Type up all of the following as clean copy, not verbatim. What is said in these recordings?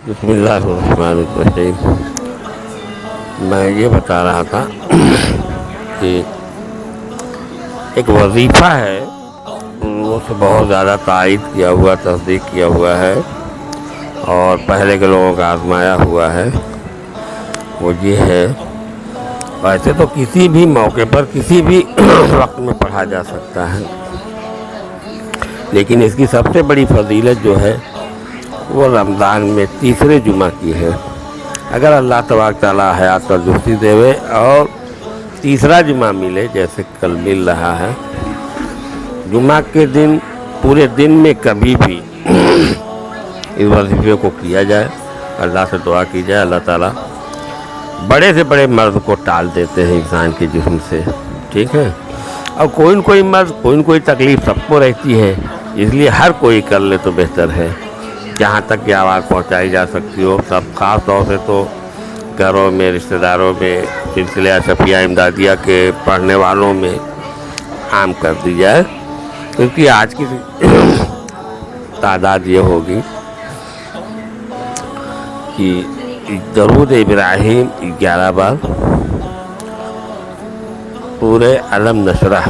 بسم اللہ الرحمن الرحیم۔ میں یہ بتا رہا تھا کہ ایک وظیفہ ہے، لوگوں سے بہت زیادہ تائید کیا ہوا، تصدیق کیا ہوا ہے اور پہلے کے لوگوں کا آزمایا ہوا ہے، وہ یہ ہے، ویسے تو کسی بھی موقع پر کسی بھی وقت میں پڑھا جا سکتا ہے، لیکن اس کی سب سے بڑی فضیلت جو ہے وہ رمضان میں تیسرے جمعہ کی ہے۔ اگر اللہ تبارک تعالیٰ حیات پر درستی دے اور تیسرا جمعہ ملے، جیسے کل مل رہا ہے، جمعہ کے دن پورے دن میں کبھی بھی اس وظیفے کو کیا جائے، اللہ سے دعا کی جائے، اللہ تعالیٰ بڑے سے بڑے مرض کو ٹال دیتے ہیں انسان کے جسم سے، ٹھیک ہے۔ اور کوئی مرض، کوئی تکلیف سب کو رہتی ہے، اس لیے ہر کوئی کر لے تو بہتر ہے، جہاں تک کہ آواز پہنچائی جا سکتی ہو۔ سب خاص طور سے تو گھروں میں، رشتہ داروں میں، سلسلہ شفیع امدادیہ کے پڑھنے والوں میں عام کر دی جائے، کیونکہ آج کی تعداد یہ ہوگی کہ درود ابراہیم 11 بار، سورہ علم نشرح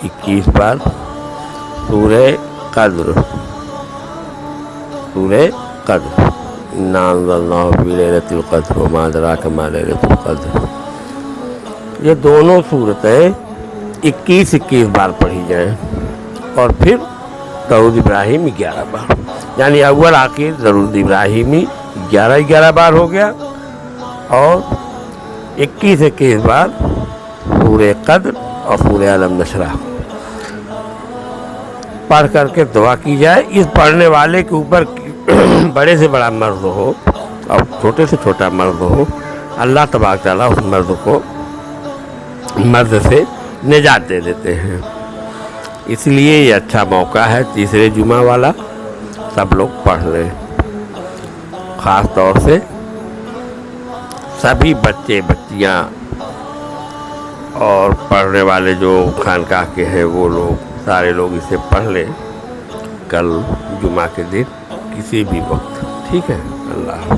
21 بار، سورہ قدر اِنَّا أَنزَلْنَاهُ فِي لَيْلَةِ الْقَدْرِ وَمَا أَدْرَاكَ مَا لَيْلَةُ الْقَدْرِ، یہ دونوں صورتیں 21 بار پڑھی جائیں، اور پھر درود ابراہیم 11 بار، یعنی اول آخر درود ابراہیمی 11 بار ہو گیا، اور 21 بار سورہ قدر اور سورہ علم نشرح پڑھ کر کے دعا کی جائے۔ اس پڑھنے والے کے اوپر بڑے سے بڑا مرض ہو اور چھوٹے سے چھوٹا مرض ہو، اللہ تبارک تعالیٰ اس مرض سے نجات دے دیتے ہیں۔ اس لیے یہ اچھا موقع ہے، تیسرے جمعہ والا، سب لوگ پڑھ لیں، خاص طور سے سبھی بچے بچیاں اور پڑھنے والے جو خانقاہ کے ہیں وہ لوگ، سارے لوگ اسے پڑھ لیں کل جمعہ کے دن کسی بھی وقت، ٹھیک ہے۔ اللہ